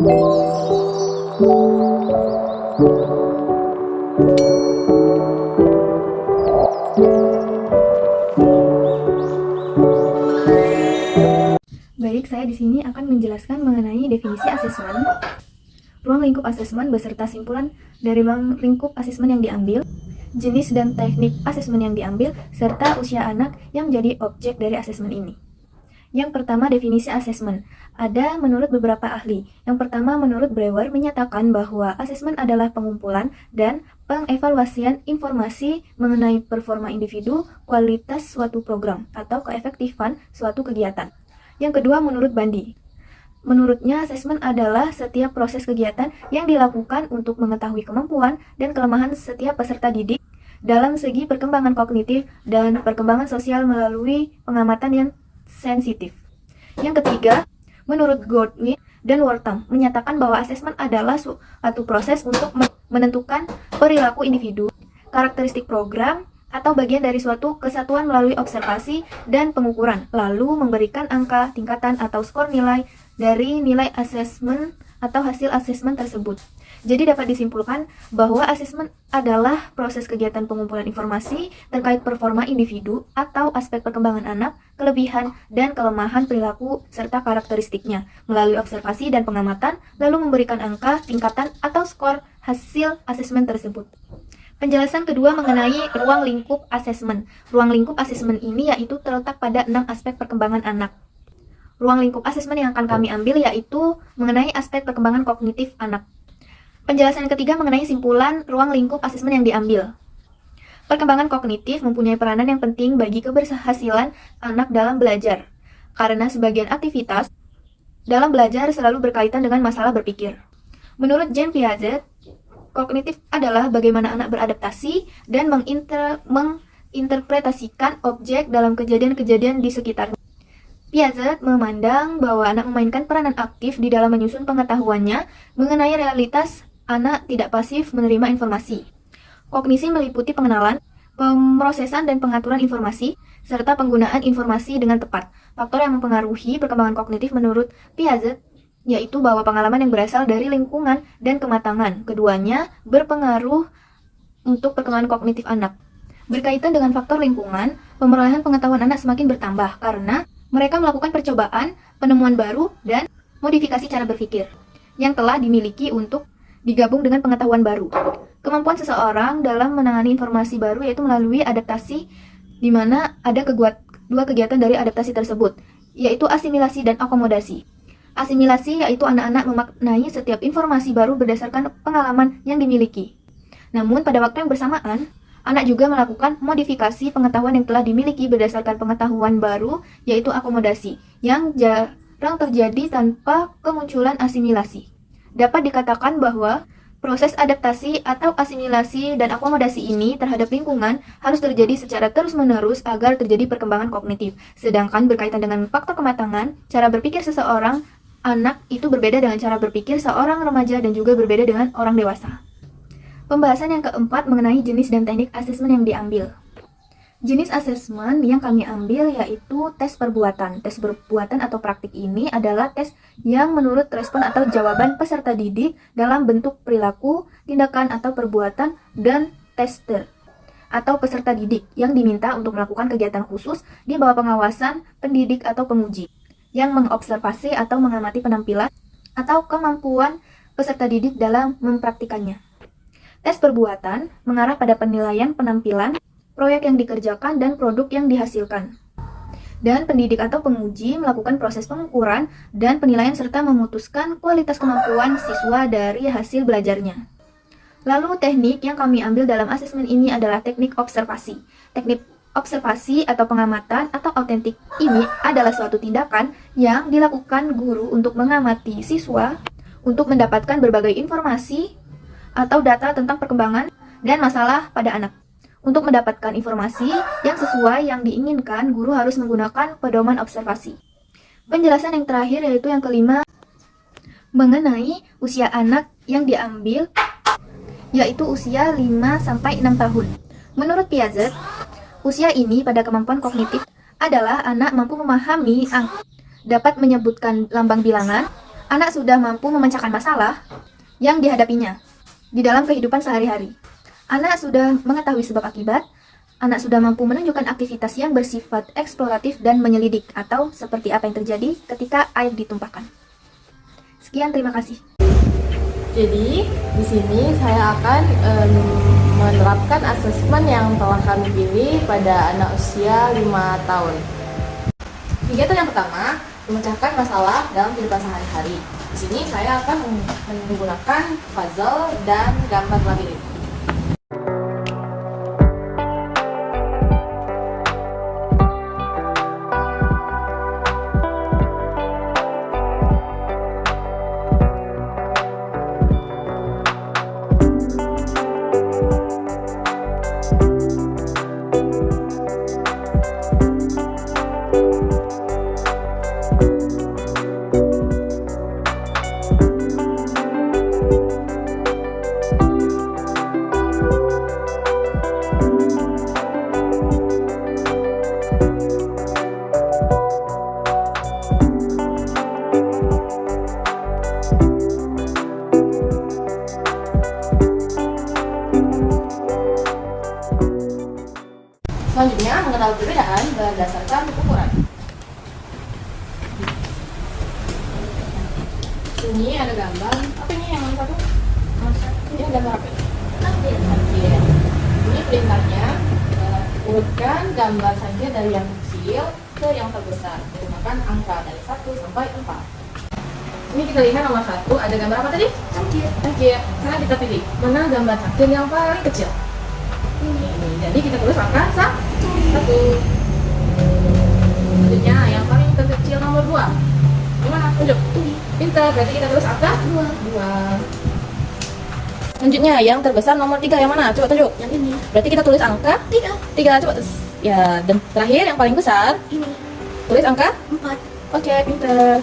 Baik, saya di sini akan menjelaskan mengenai definisi asesmen, ruang lingkup asesmen beserta simpulan dari ruang lingkup asesmen yang diambil, jenis dan teknik asesmen yang diambil, serta usia anak yang menjadi objek dari asesmen ini. Yang pertama, definisi asesmen. Ada menurut beberapa ahli. Yang pertama, menurut Brewer menyatakan bahwa asesmen adalah pengumpulan dan pengevaluasian informasi mengenai performa individu, kualitas suatu program, atau keefektifan suatu kegiatan. Yang kedua, menurut Bandi. Menurutnya, asesmen adalah setiap proses kegiatan yang dilakukan untuk mengetahui kemampuan dan kelemahan setiap peserta didik dalam segi perkembangan kognitif dan perkembangan sosial melalui pengamatan yang sensitif. Yang ketiga, menurut Goodwin dan Wortham menyatakan bahwa asesmen adalah suatu proses untuk menentukan perilaku individu, karakteristik program, atau bagian dari suatu kesatuan melalui observasi dan pengukuran, lalu memberikan angka, tingkatan, atau skor nilai dari nilai asesmen atau hasil asesmen tersebut. Jadi dapat disimpulkan bahwa asesmen adalah proses kegiatan pengumpulan informasi terkait performa individu atau aspek perkembangan anak, kelebihan dan kelemahan perilaku serta karakteristiknya melalui observasi dan pengamatan, lalu memberikan angka, tingkatan, atau skor hasil asesmen tersebut. Penjelasan kedua mengenai ruang lingkup asesmen. Ruang lingkup asesmen ini yaitu terletak pada 6 aspek perkembangan anak. Ruang lingkup asesmen yang akan kami ambil yaitu mengenai aspek perkembangan kognitif anak. Penjelasan ketiga mengenai simpulan ruang lingkup asesmen yang diambil. Perkembangan kognitif mempunyai peranan yang penting bagi keberhasilan anak dalam belajar, karena sebagian aktivitas dalam belajar selalu berkaitan dengan masalah berpikir. Menurut Jean Piaget, kognitif adalah bagaimana anak beradaptasi dan menginterpretasikan objek dalam kejadian-kejadian di sekitarnya. Piaget memandang bahwa anak memainkan peranan aktif di dalam menyusun pengetahuannya mengenai realitas. Anak tidak pasif menerima informasi. Kognisi meliputi pengenalan, pemrosesan dan pengaturan informasi, serta penggunaan informasi dengan tepat. Faktor yang mempengaruhi perkembangan kognitif menurut Piaget yaitu bahwa pengalaman yang berasal dari lingkungan dan kematangan. Keduanya berpengaruh untuk perkembangan kognitif anak. Berkaitan dengan faktor lingkungan, pemerolehan pengetahuan anak semakin bertambah karena mereka melakukan percobaan, penemuan baru, dan modifikasi cara berpikir yang telah dimiliki untuk digabung dengan pengetahuan baru. Kemampuan seseorang dalam menangani informasi baru yaitu melalui adaptasi, di mana ada dua kegiatan dari adaptasi tersebut, yaitu asimilasi dan akomodasi. Asimilasi yaitu anak-anak memaknai setiap informasi baru berdasarkan pengalaman yang dimiliki. Namun pada waktu yang bersamaan, anak juga melakukan modifikasi pengetahuan yang telah dimiliki berdasarkan pengetahuan baru, yaitu akomodasi, yang jarang terjadi tanpa kemunculan asimilasi. Dapat dikatakan bahwa proses adaptasi atau asimilasi dan akomodasi ini terhadap lingkungan harus terjadi secara terus-menerus agar terjadi perkembangan kognitif. Sedangkan berkaitan dengan faktor kematangan, cara berpikir seseorang anak itu berbeda dengan cara berpikir seorang remaja dan juga berbeda dengan orang dewasa. Pembahasan yang keempat mengenai jenis dan teknik asesmen yang diambil. Jenis asesmen yang kami ambil yaitu tes perbuatan. Tes perbuatan atau praktik ini adalah tes yang menurut respon atau jawaban peserta didik dalam bentuk perilaku, tindakan atau perbuatan, dan tester atau peserta didik yang diminta untuk melakukan kegiatan khusus di bawah pengawasan pendidik atau penguji yang mengobservasi atau mengamati penampilan atau kemampuan peserta didik dalam mempraktikannya. Tes perbuatan mengarah pada penilaian penampilan, proyek yang dikerjakan, dan produk yang dihasilkan. Dan pendidik atau penguji melakukan proses pengukuran dan penilaian serta memutuskan kualitas kemampuan siswa dari hasil belajarnya. Lalu teknik yang kami ambil dalam asesmen ini adalah teknik observasi. Teknik observasi atau pengamatan atau autentik ini adalah suatu tindakan yang dilakukan guru untuk mengamati siswa untuk mendapatkan berbagai informasi atau data tentang perkembangan dan masalah pada anak. Untuk mendapatkan informasi yang sesuai yang diinginkan, guru harus menggunakan pedoman observasi. Penjelasan yang terakhir yaitu yang kelima mengenai usia anak yang diambil, yaitu usia 5-6 tahun. Menurut Piaget, usia ini pada kemampuan kognitif adalah anak mampu memahami angka, dapat menyebutkan lambang bilangan, Anak sudah mampu memecahkan masalah yang dihadapinya di dalam kehidupan sehari-hari. Anak sudah mengetahui sebab akibat. Anak sudah mampu menunjukkan aktivitas yang bersifat eksploratif dan menyelidik, atau seperti apa yang terjadi ketika air ditumpahkan. Sekian, terima kasih. Jadi, di sini saya akan menerapkan asesmen yang telah kami pilih pada anak usia 5 tahun. Kegiatan yang pertama, memecahkan masalah dalam kehidupan sehari-hari. Di sini saya akan menggunakan puzzle dan gambar labirin. Selanjutnya, mengenal perbedaan berdasarkan ukuran. Ini ada gambar. Apa ini yang satu? Ini gambar apa? Sangkir. Ini perintahnya, urutkan gambar sangkir dari yang kecil ke yang terbesar menggunakan angka dari 1 sampai 4. Ini kita lihat nomor 1, ada gambar apa tadi? Sangkir. Sekarang kita pilih mana gambar sangkir yang paling kecil. Ini. Jadi kita tulis angka 1. Selanjutnya yang paling terkecil nomor 2. Gimana? Tunjuk. Pintar, berarti kita tulis angka 2. Selanjutnya yang terbesar nomor 3 yang mana? Coba tunjuk. Yang ini. Berarti kita tulis angka 3. Coba tulis. Ya, dan terakhir yang paling besar Ini. tulis angka 4. Oke, pintar.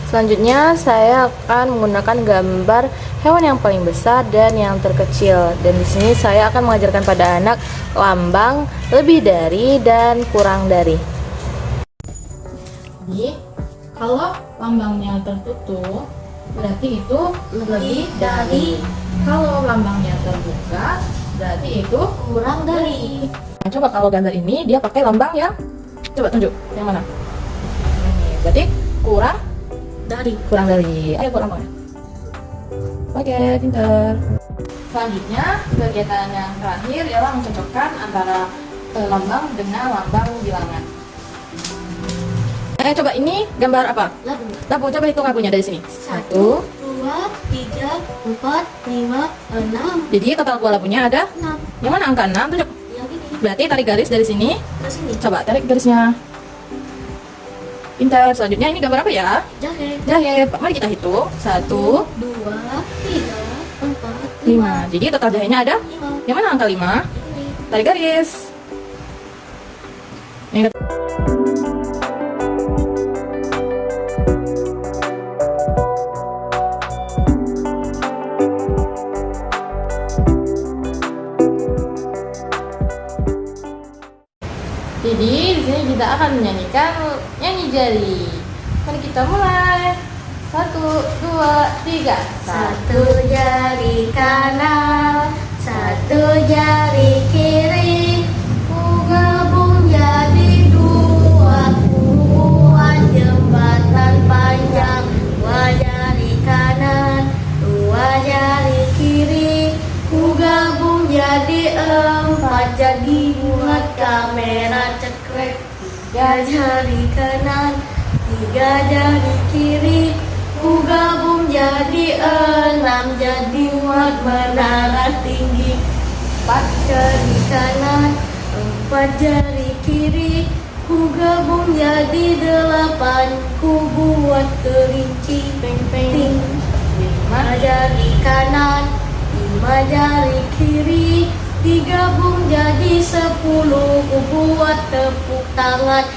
Selanjutnya saya akan menggunakan gambar hewan yang paling besar dan yang terkecil. Dan di sini saya akan mengajarkan pada anak lambang lebih dari dan kurang dari. Jadi, kalau lambangnya tertutup, berarti itu lebih dari. Kalau lambangnya terbuka, berarti itu Kurang dari. Nah, coba kalau gambar ini dia pakai lambang yang, coba tunjuk yang mana? Ini, berarti kurang dari. Ayo buat lambangnya. Oke, pintar. Selanjutnya, kegiatan yang terakhir ialah mencocokkan antara lambang dengan lambang bilangan. Coba ini gambar apa? Labu. Coba hitung labunya dari sini. 1, 2, 3, 4, 5, 6. Jadi total buah labunya ada 6. Yang mana angka 6? Tunjuk. Yang ini. Berarti tarik garis dari sini. Ke sini. Coba tarik garisnya. Pintar. Selanjutnya ini gambar apa ya? Jahe. Mari kita hitung. 1, 2, 3, 4, 5. Jadi total jahenya ada? 5. Yang mana angka 5? Ini. Tarik garis. Ini. Jadi di sini kita akan menyanyikan nyanyi jari. Mari kita mulai. 1, 2, 3. Satu jari kanan, satu jari kiri, ku gabung jadi dua, ku buat jembatan panjang. Dua jari kanan, dua jari kiri, ku gabung jadi 4, jadi buat kamera cekrek. 3 jari kanan, 3 jari kiri, ku gabung jadi 6, jadi muat menara tinggi. 4 jari kanan, 4 jari kiri, ku gabung jadi 8, ku buat kelinci peng-peng. 5 jari kanan, 5 jari kiri, digabung jadi 10, ku buat tepuk tangan.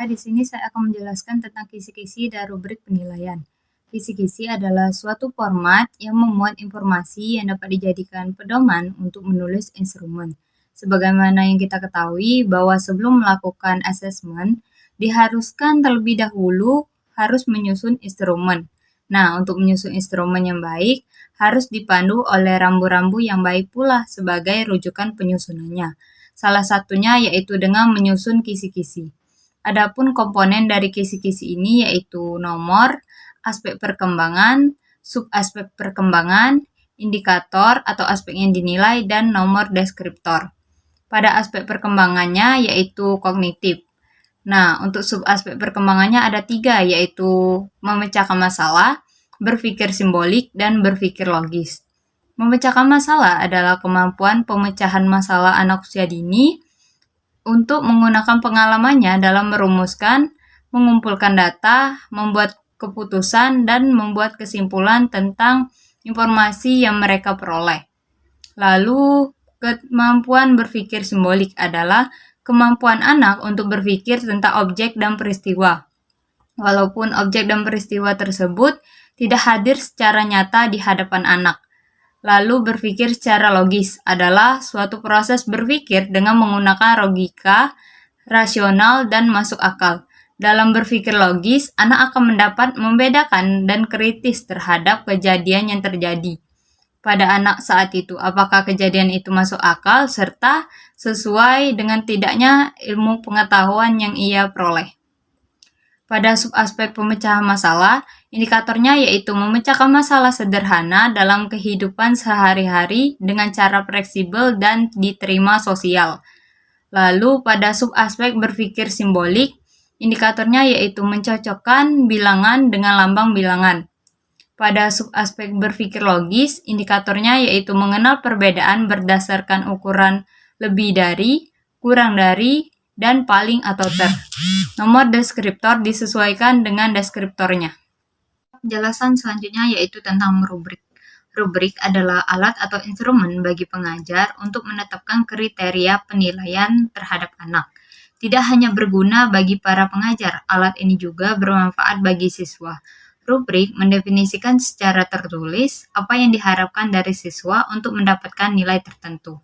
Maka di sini saya akan menjelaskan tentang kisi-kisi dan rubrik penilaian. Kisi-kisi adalah suatu format yang memuat informasi yang dapat dijadikan pedoman untuk menulis instrumen. Sebagaimana yang kita ketahui bahwa sebelum melakukan asesmen, diharuskan terlebih dahulu harus menyusun instrumen. Nah, untuk menyusun instrumen yang baik, harus dipandu oleh rambu-rambu yang baik pula sebagai rujukan penyusunannya. Salah satunya yaitu dengan menyusun kisi-kisi. Adapun komponen dari kisi-kisi ini yaitu nomor, aspek perkembangan, subaspek perkembangan, indikator atau aspek yang dinilai, dan nomor deskriptor. Pada aspek perkembangannya yaitu kognitif. Nah, untuk subaspek perkembangannya ada 3, yaitu memecahkan masalah, berpikir simbolik, dan berpikir logis. Memecahkan masalah adalah kemampuan pemecahan masalah anak usia dini untuk menggunakan pengalamannya dalam merumuskan, mengumpulkan data, membuat keputusan, dan membuat kesimpulan tentang informasi yang mereka peroleh. Lalu, kemampuan berpikir simbolik adalah kemampuan anak untuk berpikir tentang objek dan peristiwa, walaupun objek dan peristiwa tersebut tidak hadir secara nyata di hadapan anak. Lalu berpikir secara logis adalah suatu proses berpikir dengan menggunakan logika, rasional, dan masuk akal. Dalam berpikir logis, anak akan mendapat membedakan dan kritis terhadap kejadian yang terjadi pada anak saat itu, apakah kejadian itu masuk akal, serta sesuai dengan tidaknya ilmu pengetahuan yang ia peroleh. Pada subaspek pemecahan masalah, indikatornya yaitu memecahkan masalah sederhana dalam kehidupan sehari-hari dengan cara fleksibel dan diterima sosial. Lalu pada subaspek berpikir simbolik, indikatornya yaitu mencocokkan bilangan dengan lambang bilangan. Pada subaspek berpikir logis, indikatornya yaitu mengenal perbedaan berdasarkan ukuran lebih dari, kurang dari, dan paling atau ter. Nomor deskriptor disesuaikan dengan deskriptornya. Penjelasan selanjutnya yaitu tentang rubrik. Rubrik adalah alat atau instrumen bagi pengajar untuk menetapkan kriteria penilaian terhadap anak. Tidak hanya berguna bagi para pengajar, alat ini juga bermanfaat bagi siswa. Rubrik mendefinisikan secara tertulis apa yang diharapkan dari siswa untuk mendapatkan nilai tertentu.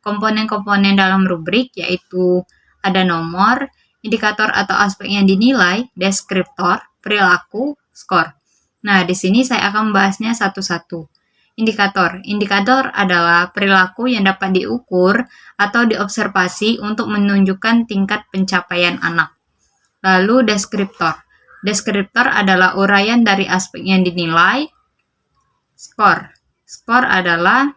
Komponen-komponen dalam rubrik yaitu ada nomor, indikator atau aspek yang dinilai, deskriptor, perilaku, skor. Nah, di sini saya akan membahasnya satu-satu. Indikator. Indikator adalah perilaku yang dapat diukur atau diobservasi untuk menunjukkan tingkat pencapaian anak. Lalu deskriptor. Deskriptor adalah uraian dari aspek yang dinilai. Skor. Skor adalah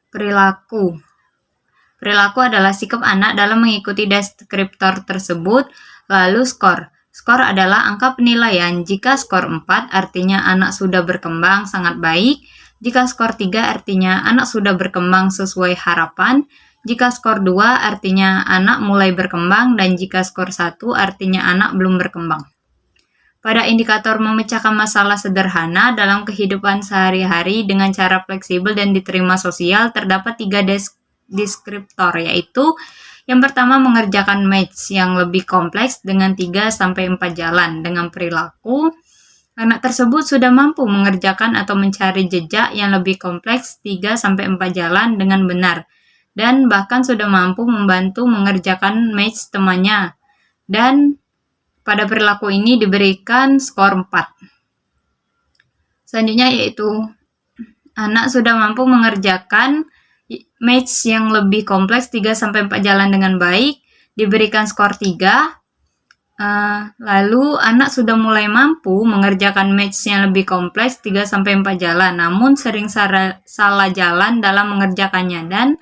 perilaku. Perilaku adalah sikap anak dalam mengikuti deskriptor tersebut. Lalu skor. Skor adalah angka penilaian. Jika skor 4 artinya anak sudah berkembang sangat baik. Jika skor 3 artinya anak sudah berkembang sesuai harapan. Jika skor 2 artinya anak mulai berkembang, dan jika skor 1 artinya anak belum berkembang. Pada indikator memecahkan masalah sederhana dalam kehidupan sehari-hari dengan cara fleksibel dan diterima sosial, terdapat 3 deskriptor, yaitu yang pertama mengerjakan match yang lebih kompleks dengan 3-4 jalan dengan perilaku. Anak tersebut sudah mampu mengerjakan atau mencari jejak yang lebih kompleks 3-4 jalan dengan benar, dan bahkan sudah mampu membantu mengerjakan match temannya. Dan pada perilaku ini diberikan skor 4. Selanjutnya yaitu anak sudah mampu mengerjakan match yang lebih kompleks 3-4 jalan dengan baik, diberikan skor 3. Lalu anak sudah mulai mampu mengerjakan match yang lebih kompleks 3-4 jalan, namun sering salah jalan dalam mengerjakannya dan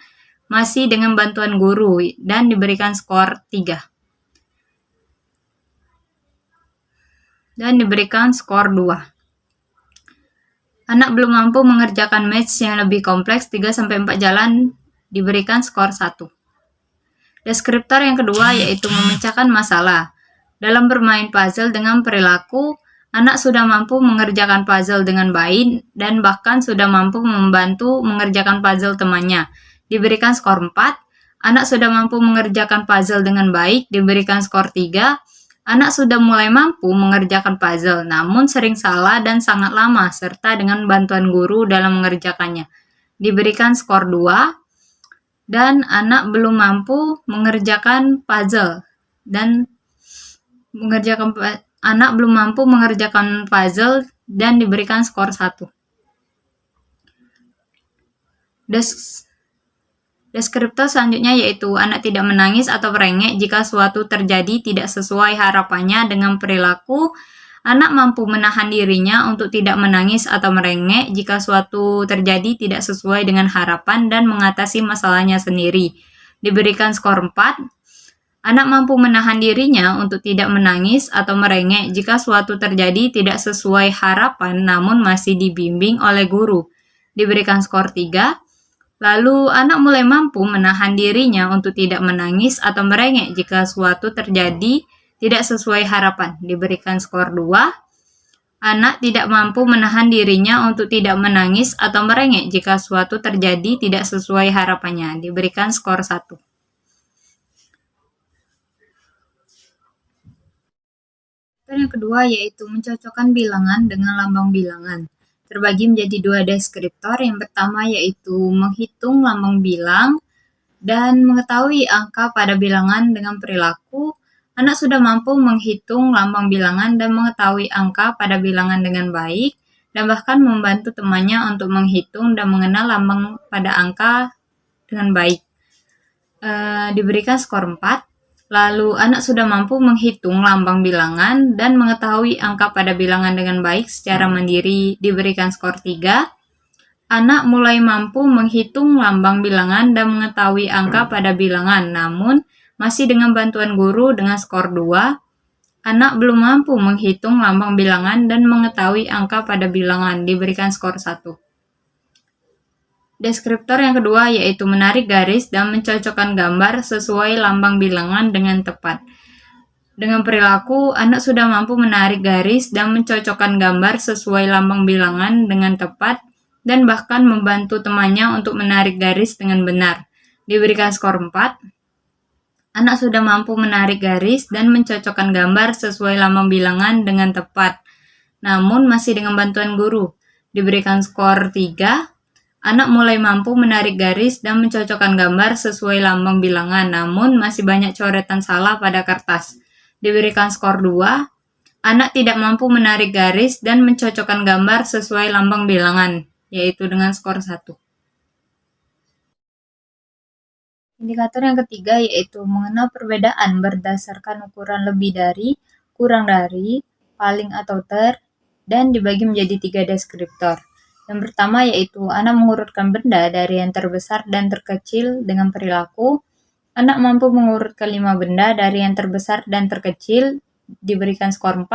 masih dengan bantuan guru, dan diberikan skor 3. Dan diberikan skor 2. Anak belum mampu mengerjakan match yang lebih kompleks 3-4 jalan, diberikan skor 1. Deskriptor yang kedua yaitu memecahkan masalah. Dalam bermain puzzle dengan perilaku, anak sudah mampu mengerjakan puzzle dengan baik dan bahkan sudah mampu membantu mengerjakan puzzle temannya. Diberikan skor 4. Anak sudah mampu mengerjakan puzzle dengan baik, diberikan skor 3. Anak sudah mulai mampu mengerjakan puzzle, namun sering salah dan sangat lama, serta dengan bantuan guru dalam mengerjakannya. Diberikan skor 2. Dan anak belum mampu mengerjakan puzzle dan diberikan skor 1. Deskriptor selanjutnya yaitu anak tidak menangis atau merengek jika suatu terjadi tidak sesuai harapannya dengan perilaku. Anak mampu menahan dirinya untuk tidak menangis atau merengek jika suatu terjadi tidak sesuai dengan harapan dan mengatasi masalahnya sendiri. Diberikan skor 4. Anak mampu menahan dirinya untuk tidak menangis atau merengek jika suatu terjadi tidak sesuai harapan namun masih dibimbing oleh guru. Diberikan skor 3. Lalu, anak mulai mampu menahan dirinya untuk tidak menangis atau merengek jika suatu terjadi tidak sesuai harapan. Diberikan skor 2. Anak tidak mampu menahan dirinya untuk tidak menangis atau merengek jika suatu terjadi tidak sesuai harapannya. Diberikan skor 1. Yang kedua yaitu mencocokkan bilangan dengan lambang bilangan. Terbagi menjadi 2 deskriptor. Yang pertama yaitu menghitung lambang bilang dan mengetahui angka pada bilangan dengan perilaku. Anak sudah mampu menghitung lambang bilangan dan mengetahui angka pada bilangan dengan baik, dan bahkan membantu temannya untuk menghitung dan mengenal lambang pada angka dengan baik. Diberikan skor 4. Lalu, anak sudah mampu menghitung lambang bilangan dan mengetahui angka pada bilangan dengan baik secara mandiri. Diberikan skor 3. Anak mulai mampu menghitung lambang bilangan dan mengetahui angka pada bilangan, namun masih dengan bantuan guru dengan skor 2. Anak belum mampu menghitung lambang bilangan dan mengetahui angka pada bilangan. Diberikan skor 1. Deskriptor yang kedua yaitu menarik garis dan mencocokkan gambar sesuai lambang bilangan dengan tepat. Dengan perilaku, anak sudah mampu menarik garis dan mencocokkan gambar sesuai lambang bilangan dengan tepat dan bahkan membantu temannya untuk menarik garis dengan benar. Diberikan skor 4. Anak sudah mampu menarik garis dan mencocokkan gambar sesuai lambang bilangan dengan tepat, namun masih dengan bantuan guru. Diberikan skor 3. Anak mulai mampu menarik garis dan mencocokkan gambar sesuai lambang bilangan, namun masih banyak coretan salah pada kertas. Diberikan skor 2. Anak tidak mampu menarik garis dan mencocokkan gambar sesuai lambang bilangan, yaitu dengan skor 1. Indikator yang ketiga yaitu mengenal perbedaan berdasarkan ukuran lebih dari, kurang dari, paling atau ter, dan dibagi menjadi 3 deskriptor. Yang pertama yaitu anak mengurutkan benda dari yang terbesar dan terkecil dengan perilaku. Anak mampu mengurutkan 5 benda dari yang terbesar dan terkecil, diberikan skor 4.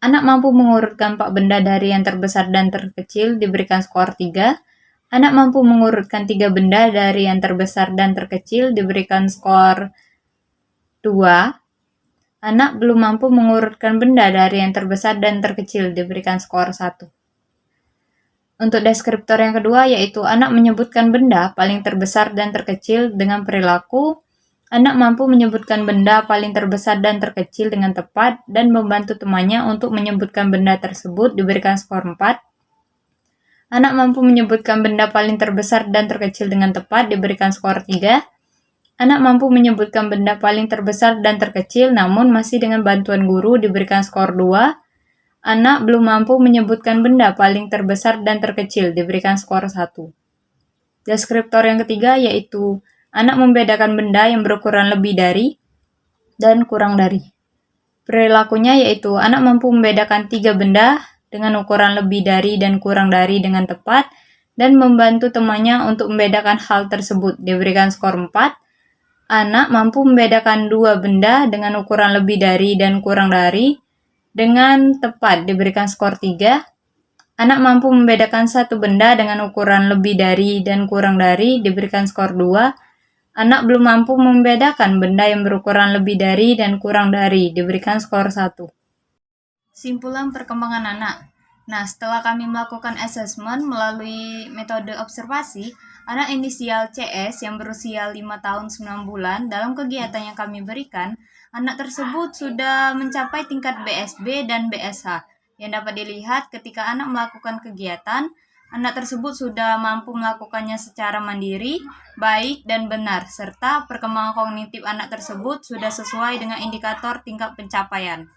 Anak mampu mengurutkan 4 benda dari yang terbesar dan terkecil, diberikan skor 3. Anak mampu mengurutkan 3 benda dari yang terbesar dan terkecil, diberikan skor 2. Anak belum mampu mengurutkan benda dari yang terbesar dan terkecil, diberikan skor 1. Untuk deskriptor yang kedua yaitu anak menyebutkan benda paling terbesar dan terkecil dengan perilaku. Anak mampu menyebutkan benda paling terbesar dan terkecil dengan tepat dan membantu temannya untuk menyebutkan benda tersebut, diberikan skor 4. Anak mampu menyebutkan benda paling terbesar dan terkecil dengan tepat, diberikan skor 3. Anak mampu menyebutkan benda paling terbesar dan terkecil namun masih dengan bantuan guru, diberikan skor 2. Anak belum mampu menyebutkan benda paling terbesar dan terkecil, diberikan skor 1. Deskriptor yang ketiga yaitu anak membedakan benda yang berukuran lebih dari dan kurang dari. Perilakunya yaitu anak mampu membedakan 3 benda dengan ukuran lebih dari dan kurang dari dengan tepat dan membantu temannya untuk membedakan hal tersebut, diberikan skor 4. Anak mampu membedakan 2 benda dengan ukuran lebih dari dan kurang dari dengan tepat, diberikan skor 3. Anak mampu membedakan 1 benda dengan ukuran lebih dari dan kurang dari, diberikan skor 2. Anak belum mampu membedakan benda yang berukuran lebih dari dan kurang dari, diberikan skor 1. Simpulan perkembangan anak. Nah, setelah kami melakukan assessment melalui metode observasi, anak inisial CS yang berusia 5 tahun 9 bulan dalam kegiatan yang kami berikan, anak tersebut sudah mencapai tingkat BSB dan BSH. Yang dapat dilihat ketika anak melakukan kegiatan, anak tersebut sudah mampu melakukannya secara mandiri, baik dan benar, serta perkembangan kognitif anak tersebut sudah sesuai dengan indikator tingkat pencapaian.